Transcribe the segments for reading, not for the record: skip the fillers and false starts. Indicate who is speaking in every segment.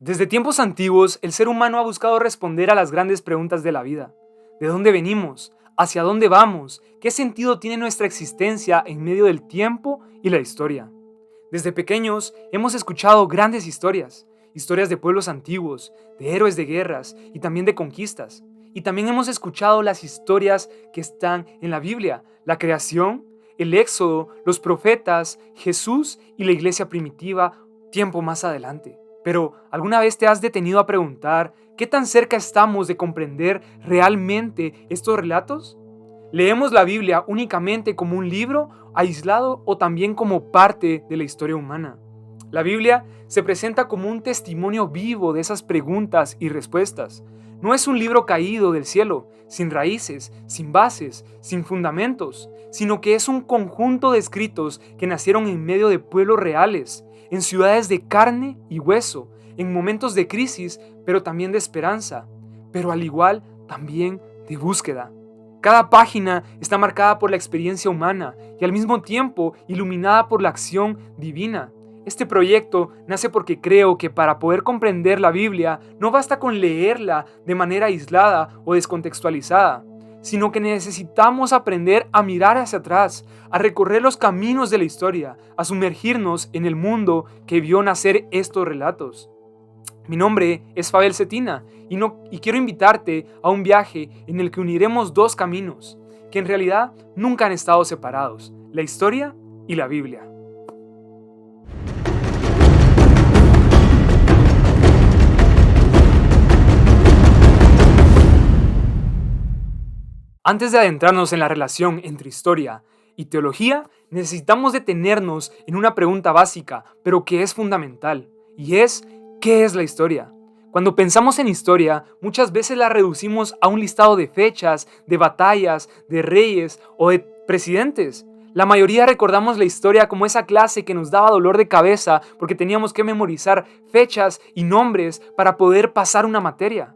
Speaker 1: Desde tiempos antiguos, el ser humano ha buscado responder a las grandes preguntas de la vida. ¿De dónde venimos? ¿Hacia dónde vamos? ¿Qué sentido tiene nuestra existencia en medio del tiempo y la historia? Desde pequeños hemos escuchado grandes historias de pueblos antiguos, de héroes de guerras y también de conquistas. Y también hemos escuchado las historias que están en la Biblia, la creación, el éxodo, los profetas, Jesús y la iglesia primitiva tiempo más adelante. Pero, ¿alguna vez te has detenido a preguntar qué tan cerca estamos de comprender realmente estos relatos? ¿Leemos la Biblia únicamente como un libro aislado o también como parte de la historia humana? La Biblia se presenta como un testimonio vivo de esas preguntas y respuestas. No es un libro caído del cielo, sin raíces, sin bases, sin fundamentos, sino que es un conjunto de escritos que nacieron en medio de pueblos reales, en ciudades de carne y hueso, en momentos de crisis, pero también de esperanza, pero al igual también de búsqueda. Cada página está marcada por la experiencia humana y al mismo tiempo iluminada por la acción divina. Este proyecto nace porque creo que para poder comprender la Biblia no basta con leerla de manera aislada o descontextualizada, sino que necesitamos aprender a mirar hacia atrás, a recorrer los caminos de la historia, a sumergirnos en el mundo que vio nacer estos relatos. Mi nombre es Fabel Cetina y quiero invitarte a un viaje en el que uniremos dos caminos, que en realidad nunca han estado separados, la historia y la Biblia. Antes de adentrarnos en la relación entre historia y teología, necesitamos detenernos en una pregunta básica, pero que es fundamental, y es ¿qué es la historia? Cuando pensamos en historia, muchas veces la reducimos a un listado de fechas, de batallas, de reyes o de presidentes. La mayoría recordamos la historia como esa clase que nos daba dolor de cabeza porque teníamos que memorizar fechas y nombres para poder pasar una materia.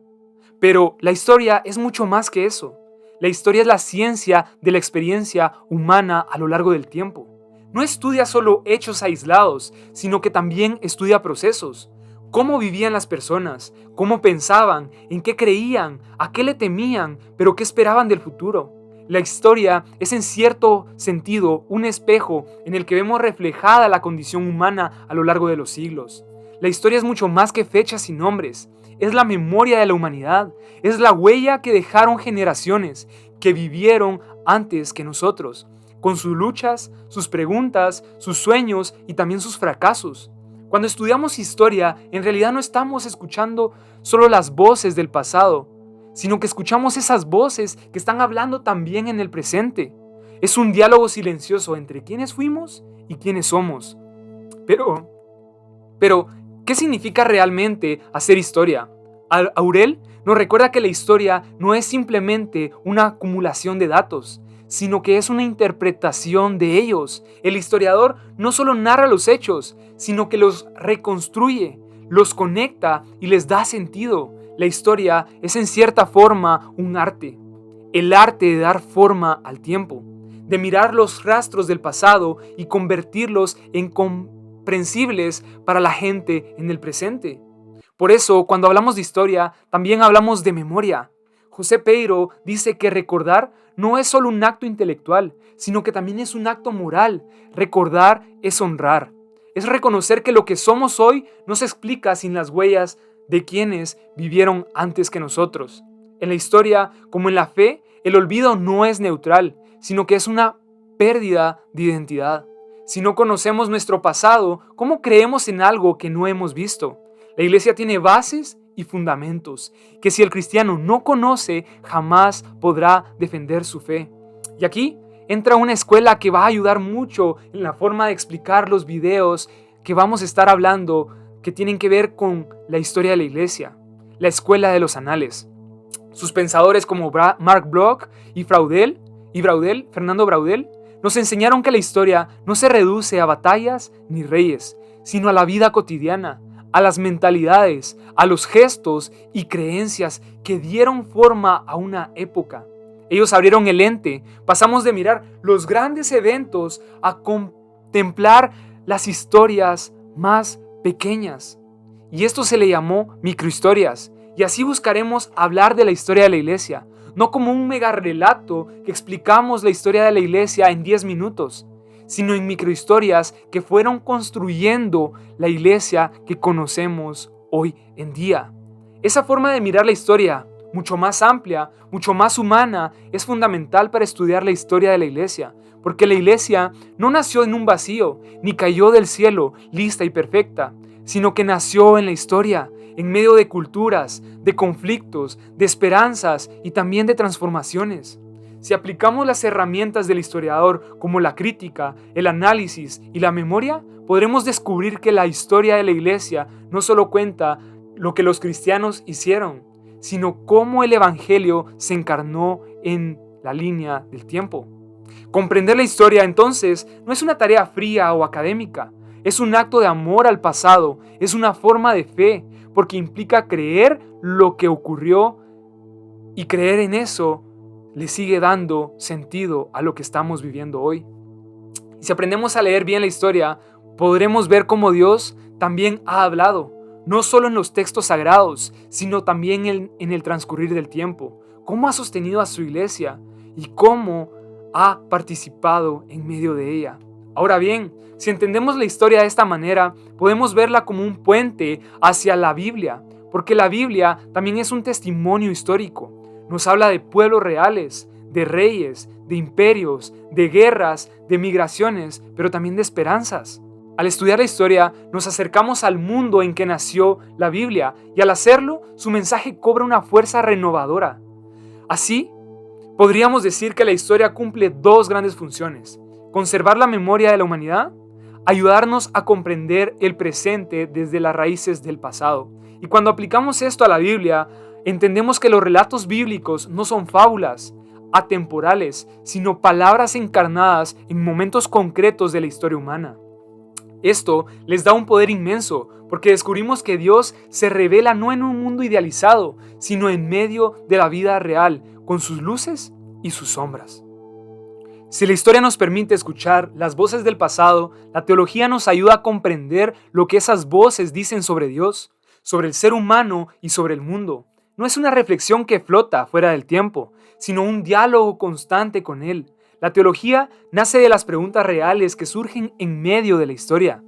Speaker 1: Pero la historia es mucho más que eso. La historia es la ciencia de la experiencia humana a lo largo del tiempo. No estudia solo hechos aislados, sino que también estudia procesos. Cómo vivían las personas, cómo pensaban, en qué creían, a qué le temían, pero qué esperaban del futuro. La historia es en cierto sentido un espejo en el que vemos reflejada la condición humana a lo largo de los siglos. La historia es mucho más que fechas y nombres. Es la memoria de la humanidad, es la huella que dejaron generaciones que vivieron antes que nosotros, con sus luchas, sus preguntas, sus sueños y también sus fracasos. Cuando estudiamos historia, en realidad no estamos escuchando solo las voces del pasado, sino que escuchamos esas voces que están hablando también en el presente. Es un diálogo silencioso entre quiénes fuimos y quiénes somos. Pero, ¿qué significa realmente hacer historia? Aurel nos recuerda que la historia no es simplemente una acumulación de datos, sino que es una interpretación de ellos. El historiador no solo narra los hechos, sino que los reconstruye, los conecta y les da sentido. La historia es en cierta forma un arte, el arte de dar forma al tiempo, de mirar los rastros del pasado y convertirlos en comprensibles para la gente en el presente. Por eso, cuando hablamos de historia, también hablamos de memoria. José Peiro dice que recordar no es solo un acto intelectual, sino que también es un acto moral. Recordar es honrar. Es reconocer que lo que somos hoy no se explica sin las huellas de quienes vivieron antes que nosotros. En la historia, como en la fe, el olvido no es neutral, sino que es una pérdida de identidad. Si no conocemos nuestro pasado, ¿cómo creemos en algo que no hemos visto? La iglesia tiene bases y fundamentos que si el cristiano no conoce, jamás podrá defender su fe. Y aquí entra una escuela que va a ayudar mucho en la forma de explicar los videos que vamos a estar hablando que tienen que ver con la historia de la iglesia, la escuela de los anales. Sus pensadores como Mark Bloch y Fernando Braudel, nos enseñaron que la historia no se reduce a batallas ni reyes, sino a la vida cotidiana, a las mentalidades, a los gestos y creencias que dieron forma a una época. Ellos abrieron el lente, pasamos de mirar los grandes eventos a contemplar las historias más pequeñas. y esto se le llamó microhistorias. Y así buscaremos hablar de la historia de la iglesia, no como un mega relato que explicamos la historia de la iglesia en 10 minutos, sino en microhistorias que fueron construyendo la iglesia que conocemos hoy en día. Esa forma de mirar la historia, mucho más amplia, mucho más humana, es fundamental para estudiar la historia de la iglesia, porque la iglesia no nació en un vacío, ni cayó del cielo, lista y perfecta, sino que nació en la historia, en medio de culturas, de conflictos, de esperanzas y también de transformaciones. Si aplicamos las herramientas del historiador como la crítica, el análisis y la memoria, podremos descubrir que la historia de la iglesia no solo cuenta lo que los cristianos hicieron, sino cómo el evangelio se encarnó en la línea del tiempo. Comprender la historia, entonces, no es una tarea fría o académica, es un acto de amor al pasado, es una forma de fe, porque implica creer lo que ocurrió y creer en eso le sigue dando sentido a lo que estamos viviendo hoy. Y si aprendemos a leer bien la historia, podremos ver cómo Dios también ha hablado, no solo en los textos sagrados, sino también en el transcurrir del tiempo, cómo ha sostenido a su iglesia y cómo ha participado en medio de ella. Ahora bien, si entendemos la historia de esta manera, podemos verla como un puente hacia la Biblia, porque la Biblia también es un testimonio histórico. Nos habla de pueblos reales, de reyes, de imperios, de guerras, de migraciones, pero también de esperanzas. Al estudiar la historia, nos acercamos al mundo en que nació la Biblia, y al hacerlo, su mensaje cobra una fuerza renovadora. Así, podríamos decir que la historia cumple dos grandes funciones: conservar la memoria de la humanidad, ayudarnos a comprender el presente desde las raíces del pasado. Y cuando aplicamos esto a la Biblia, entendemos que los relatos bíblicos no son fábulas atemporales, sino palabras encarnadas en momentos concretos de la historia humana. Esto les da un poder inmenso, porque descubrimos que Dios se revela no en un mundo idealizado, sino en medio de la vida real, con sus luces y sus sombras. Si la historia nos permite escuchar las voces del pasado, la teología nos ayuda a comprender lo que esas voces dicen sobre Dios, sobre el ser humano y sobre el mundo. No es una reflexión que flota fuera del tiempo, sino un diálogo constante con Él. La teología nace de las preguntas reales que surgen en medio de la historia,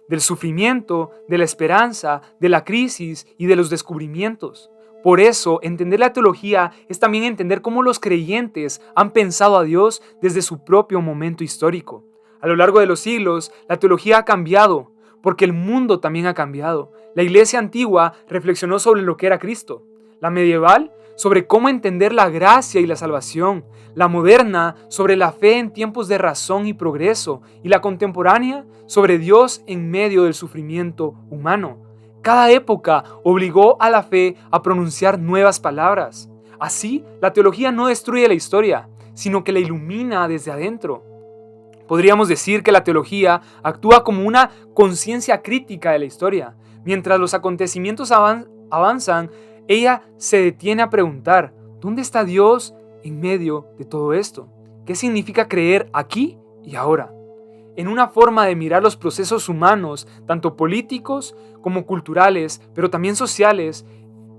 Speaker 1: del sufrimiento, de la esperanza, de la crisis y de los descubrimientos. Por eso, entender la teología es también entender cómo los creyentes han pensado a Dios desde su propio momento histórico. A lo largo de los siglos, la teología ha cambiado, porque el mundo también ha cambiado. La iglesia antigua reflexionó sobre lo que era Cristo, la medieval sobre cómo entender la gracia y la salvación, la moderna sobre la fe en tiempos de razón y progreso, y la contemporánea sobre Dios en medio del sufrimiento humano. Cada época obligó a la fe a pronunciar nuevas palabras. Así, la teología no destruye la historia, sino que la ilumina desde adentro. Podríamos decir que la teología actúa como una conciencia crítica de la historia. Mientras los acontecimientos avanzan, ella se detiene a preguntar: ¿dónde está Dios en medio de todo esto? ¿Qué significa creer aquí y ahora? En una forma de mirar los procesos humanos, tanto políticos como culturales, pero también sociales,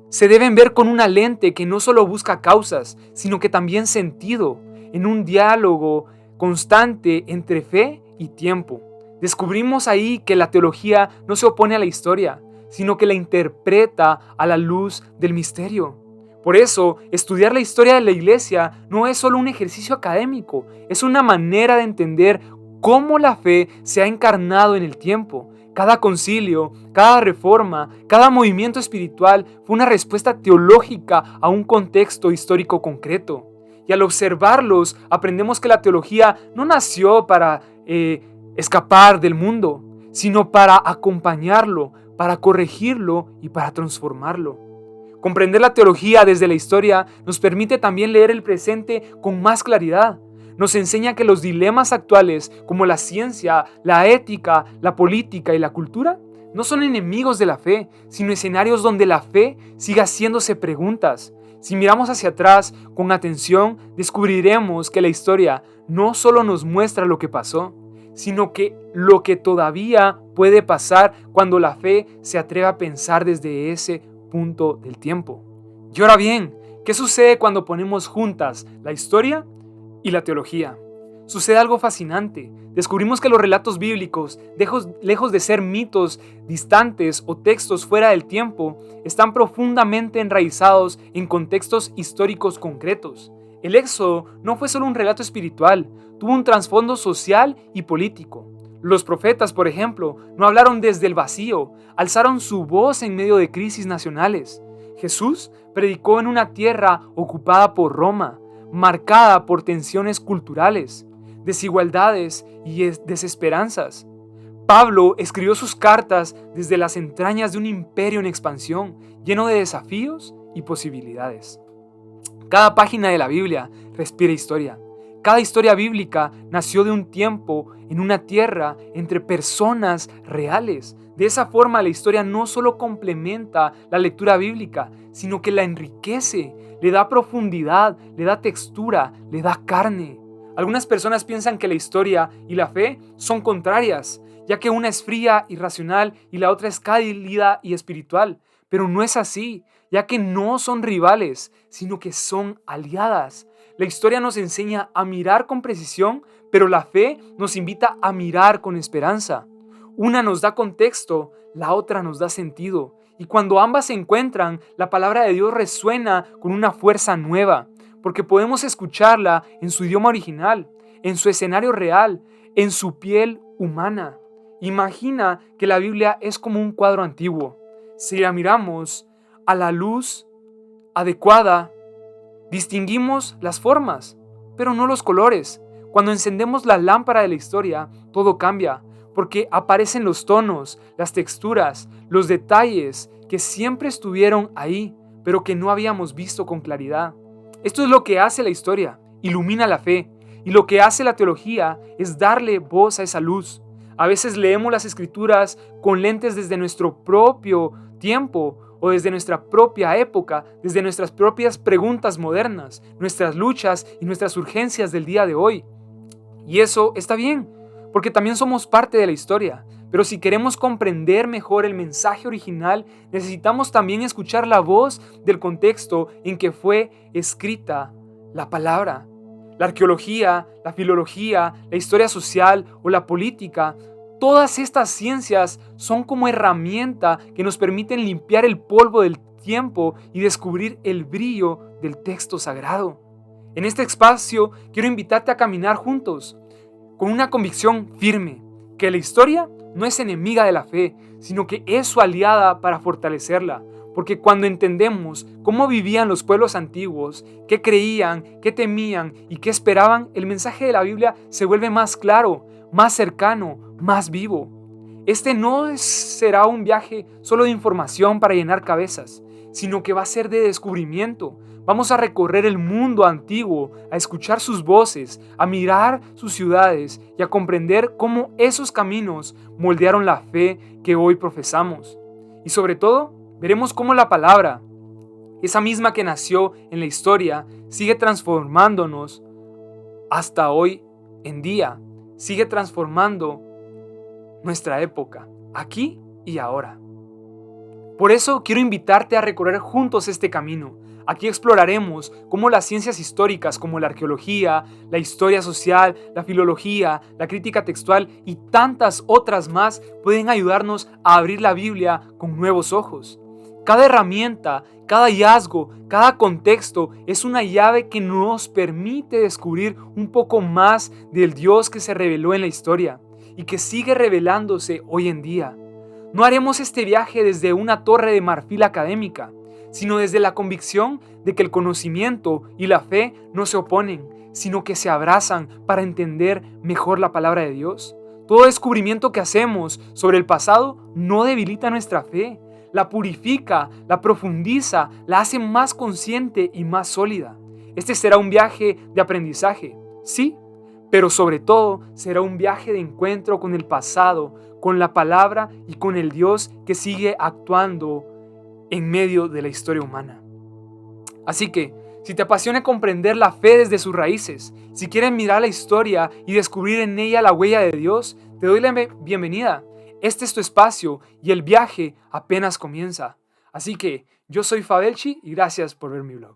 Speaker 1: se deben ver con una lente que no solo busca causas, sino que también sentido, en un diálogo constante entre fe y tiempo. Descubrimos ahí que la teología no se opone a la historia, sino que la interpreta a la luz del misterio. Por eso, estudiar la historia de la iglesia no es solo un ejercicio académico, es una manera de entender cómo la fe se ha encarnado en el tiempo. Cada concilio, cada reforma, cada movimiento espiritual fue una respuesta teológica a un contexto histórico concreto. Y al observarlos, aprendemos que la teología no nació para escapar del mundo, sino para acompañarlo, para corregirlo y para transformarlo. Comprender la teología desde la historia nos permite también leer el presente con más claridad. Nos enseña que los dilemas actuales, como la ciencia, la ética, la política y la cultura, no son enemigos de la fe, sino escenarios donde la fe sigue haciéndose preguntas. Si miramos hacia atrás con atención, descubriremos que la historia no solo nos muestra lo que pasó, sino que lo que todavía puede pasar cuando la fe se atreve a pensar desde ese punto del tiempo. Y ahora bien, ¿qué sucede cuando ponemos juntas la historia y la teología? Sucede algo fascinante. Descubrimos que los relatos bíblicos, lejos de ser mitos distantes o textos fuera del tiempo, están profundamente enraizados en contextos históricos concretos. El Éxodo no fue solo un relato espiritual, tuvo un trasfondo social y político. Los profetas, por ejemplo, no hablaron desde el vacío, alzaron su voz en medio de crisis nacionales. Jesús predicó en una tierra ocupada por Roma, marcada por tensiones culturales, desigualdades y desesperanzas. Pablo escribió sus cartas desde las entrañas de un imperio en expansión, lleno de desafíos y posibilidades. Cada página de la Biblia respira historia. Cada historia bíblica nació de un tiempo, en una tierra, entre personas reales. De esa forma, la historia no solo complementa la lectura bíblica, sino que la enriquece, le da profundidad, le da textura, le da carne. Algunas personas piensan que la historia y la fe son contrarias, ya que una es fría y racional y la otra es cálida y espiritual. Pero no es así, ya que no son rivales, sino que son aliadas. La historia nos enseña a mirar con precisión, pero la fe nos invita a mirar con esperanza. Una nos da contexto, la otra nos da sentido. Y cuando ambas se encuentran, la palabra de Dios resuena con una fuerza nueva, porque podemos escucharla en su idioma original, en su escenario real, en su piel humana. Imagina que la Biblia es como un cuadro antiguo. Si la miramos a la luz adecuada, distinguimos las formas, pero no los colores. Cuando encendemos la lámpara de la historia, todo cambia, porque aparecen los tonos, las texturas, los detalles que siempre estuvieron ahí, pero que no habíamos visto con claridad. Esto es lo que hace la historia, ilumina la fe, y lo que hace la teología es darle voz a esa luz. A veces leemos las escrituras con lentes desde nuestro propio tiempo o desde nuestra propia época, desde nuestras propias preguntas modernas, nuestras luchas y nuestras urgencias del día de hoy. Y eso está bien, porque también somos parte de la historia. Pero si queremos comprender mejor el mensaje original, necesitamos también escuchar la voz del contexto en que fue escrita la palabra. La arqueología, la filología, la historia social o la política, todas estas ciencias son como herramienta que nos permiten limpiar el polvo del tiempo y descubrir el brillo del texto sagrado. En este espacio quiero invitarte a caminar juntos con una convicción firme, que la historia no es enemiga de la fe, sino que es su aliada para fortalecerla. Porque cuando entendemos cómo vivían los pueblos antiguos, qué creían, qué temían y qué esperaban, el mensaje de la Biblia se vuelve más claro, más cercano, más vivo. Este no será un viaje solo de información para llenar cabezas, sino que va a ser de descubrimiento. Vamos a recorrer el mundo antiguo, a escuchar sus voces, a mirar sus ciudades y a comprender cómo esos caminos moldearon la fe que hoy profesamos. Y sobre todo, veremos cómo la palabra, esa misma que nació en la historia, sigue transformándonos hasta hoy en día. Sigue transformando nuestra época, aquí y ahora. Por eso quiero invitarte a recorrer juntos este camino. Aquí exploraremos cómo las ciencias históricas como la arqueología, la historia social, la filología, la crítica textual y tantas otras más pueden ayudarnos a abrir la Biblia con nuevos ojos. Cada herramienta, cada hallazgo, cada contexto es una llave que nos permite descubrir un poco más del Dios que se reveló en la historia y que sigue revelándose hoy en día. No haremos este viaje desde una torre de marfil académica, sino desde la convicción de que el conocimiento y la fe no se oponen, sino que se abrazan para entender mejor la palabra de Dios. Todo descubrimiento que hacemos sobre el pasado no debilita nuestra fe, la purifica, la profundiza, la hace más consciente y más sólida. Este será un viaje de aprendizaje, sí, pero sobre todo será un viaje de encuentro con el pasado, con la palabra y con el Dios que sigue actuando en medio de la historia humana. Así que, Si te apasiona comprender la fe desde sus raíces, si quieres mirar la historia y descubrir en ella la huella de Dios, te doy la bienvenida. Este es tu espacio y el viaje apenas comienza. Así que yo soy Fabelchi y gracias por ver mi blog.